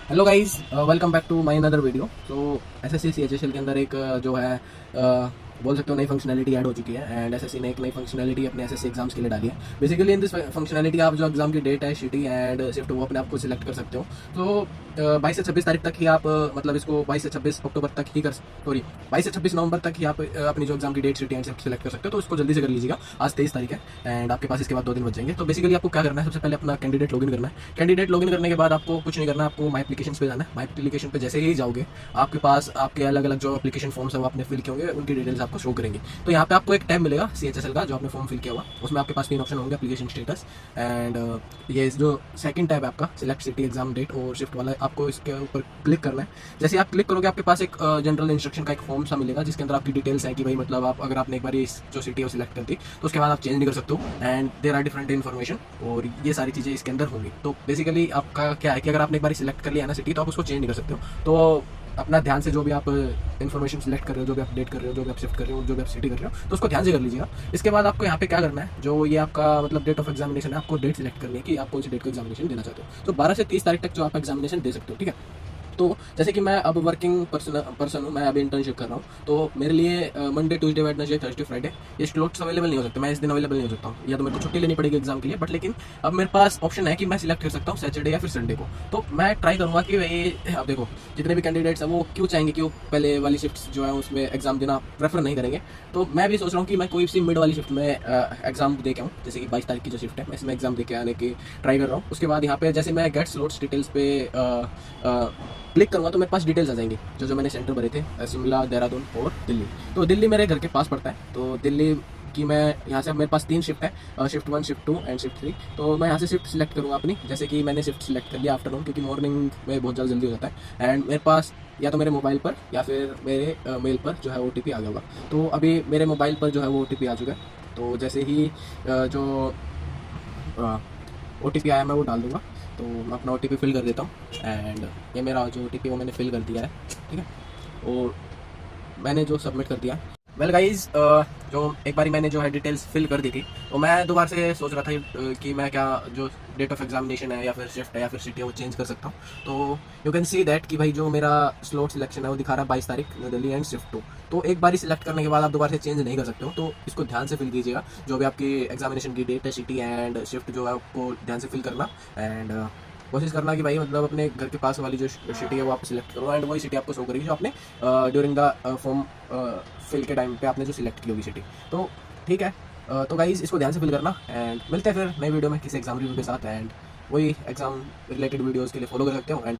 Hello guys, welcome back to my another video. तो SSC CHSL के अंदर एक जो है बोल सकते हो नई फंक्शनैलिटी ऐड हो चुकी है एंड एसएससी ने एक नई फंक्शनैलिटी अपने एसएससी एग्जाम्स के लिए डाली है। बेसिकली इन दिस फंक्शनैलिटी आप जो एग्जाम की डेट है, सिटी एंड शिफ्ट वो अपने आप को सिलेक्ट कर सकते हो। तो 22 से 26 तारीख तक ही आप मतलब इसको 22 से 26 अक्टूबर तक ही कर सॉरी 22 से 26 नवंबर तक ही आप अपनी जो एग्जाम की date, city and shift select कर सकते हो। तो उसको जल्दी से कर लीजिएगा। आज 23 तारीख है एंड आपके पास इसके बाद 2 दिन बच जाएंगे। तो बेसिकली आपको क्या करना है, सबसे पहले अपना कैंडिडेट लॉगिन करना है। कैंडिडेट लॉगिन करने के बाद आपको कुछ नहीं करना, आपको माई एप्लीकेशन पे जाना है। माई एप्लीकेशन पे जैसे ही जाओगे आपके पास आपके अलग अलग जो एप्लीकेशन फॉर्म्स है वो आपने फिल किए होंगे, उनकी डिटेल्स आपको शो करेंगे। तो यहाँ पे आपको एक टैब मिलेगा सीएचएसएल का, जो आपने फॉर्म फिल किया हुआ, उसमें आपके पास 3 ऑप्शन होंगे, एप्लीकेशन स्टेटस एंड ये जो सेकंड टैब है आपका सिलेक्ट सिटी एग्जाम डेट और शिफ्ट वाला, आपको इसके ऊपर क्लिक करना है। जैसे आप क्लिक करोगे आपके पास एक जनरल इंस्ट्रक्शन का एक फॉर्म सा मिलेगा, जिसके अंदर आपकी डिटेल्स है कि भाई मतलब आप अगर आपने एक बार जो सिटी है सिलेक्ट कर दी तो उसके बाद आप चेंज नहीं कर सकते हो and there are different information और ये सारी चीज़ें इसके अंदर होंगी। तो बेसिकली आपका क्या है कि अगर आपने एक बार सिलेक्ट कर लिया ना सिटी, तो आप उसको चेंज नहीं कर सकते हो। तो अपना ध्यान से जो भी आप इन्फॉर्मेशन सिलेक्ट कर रहे हो, जो भी आप अपडेट कर रहे हो, जो भी आप शिफ्ट कर रहे हो, जो भी आप सिटी कर रहे हो, तो उसको ध्यान से कर लीजिएगा। इसके बाद आपको यहाँ पे क्या करना है, जो ये आपका मतलब डेट ऑफ एग्जामिनेशन है, आपको डेट सिलेक्ट करनी है कि आप कौन सी डेट को एग्जामिनेशन देना चाहते हो। तो 12 से 30 तारीख तक जो आप एग्जामिनेशन दे सकते हो, ठीक है। तो जैसे कि मैं अब वर्किंग पर्सन हूँ, मैं अभी इंटर्नशिप कर रहा हूँ, तो मेरे लिए Monday, Tuesday, Wednesday, Thursday, Friday ये स्लॉट्स अवेलेबल नहीं हो सकते। मैं इस दिन अवेलेबल नहीं हो सकता हूँ, या तो मेरे को छुट्टी लेनी पड़ेगी एग्जाम के लिए। बट लेकिन अब मेरे पास ऑप्शन है कि मैं सिलेक्ट कर सकता हूँ सैटरडे या फिर संडे को। तो मैं ट्राई करूँगा कि भाई अब देखो जितने भी कैंडिडेट्स हैं वो क्यों चाहेंगे कि वो पहले वाली शिफ्ट जो है उसमें एग्जाम देना प्रेफर नहीं करेंगे। तो मैं भी सोच रहा हूँ कि मैं कोई सी मिड वाली शिफ्ट में एग्जाम दे के आऊँ। जैसे कि 22 तारीख की जो शिफ्ट है, मैं इसमें एग्जाम दे के आने की ट्राई कर रहा हूँ। उसके बाद यहाँ पे जैसे मैं गेट स्लॉट्स डिटेल्स पे क्लिक करूँगा तो मेरे पास डिटेल्स आ जाएंगी, जो जो मैंने सेंटर भरे थे, शिमला, देहरादून और दिल्ली। तो दिल्ली मेरे घर के पास पड़ता है, तो दिल्ली कि मैं यहाँ से, मेरे पास 3 शिफ्ट है, शिफ्ट 1, शिफ्ट 2 एंड शिफ्ट 3। तो मैं यहाँ से शिफ्ट सिलेक्ट करूँगा अपनी। जैसे कि मैंने शिफ्ट सिलेक्ट कर लिया आफ्टरनून, क्योंकि मॉर्निंग में बहुत ज़्यादा जल्दी हो जाता है एंड मेरे पास या तो मेरे मोबाइल पर या फिर मेरे मेल पर जो है OTP आ गया होगा। तो अभी मेरे मोबाइल पर जो है वो OTP आ चुका है। तो जैसे ही जो OTP आया मैं वो डाल दूँगा। तो मैं अपना OTP फिल कर देता हूँ एंड ये मेरा जो OTP वो मैंने फिल कर दिया है, ठीक है। और मैंने जो सबमिट कर दिया। वेल गाइज, जो एक बारी मैंने जो है डिटेल्स फिल कर दी थी, तो मैं दोबारा से सोच रहा था कि मैं क्या जो डेट ऑफ एग्जामिनेशन है या फिर शिफ्ट है या फिर सिटी है वो चेंज कर सकता हूँ। तो यू कैन सी दैट कि भाई जो मेरा स्लॉट सिलेक्शन है वो दिखा रहा है 22 तारीख न्यू दिल्ली एंड शिफ्ट 2। तो एक बारी सिलेक्ट करने के बाद आप दोबारा से चेंज नहीं कर सकते हो। तो इसको ध्यान से फिल कीजिएगा, जो भी आपकी एग्जामिनेशन की डेट है, सिटी एंड शिफ्ट जो है आपको ध्यान से फिल करना एंड कोशिश करना कि भाई मतलब अपने घर के पास वाली जो सिटी है वो आप सिलेक्ट करो एंड वही सिटी आपको शो करेगी जो आपने ड्यूरिंग द फॉर्म फिल के टाइम पे आपने जो सिलेक्ट की होगी सिटी। तो ठीक है, तो गाइज इसको ध्यान से फिल करना एंड मिलते हैं फिर नई वीडियो में किसी एग्जाम रिव्यू के साथ एंड वही एग्जाम रिलेटेड वीडियोज़ के लिए फॉलो कर सकते हो एंड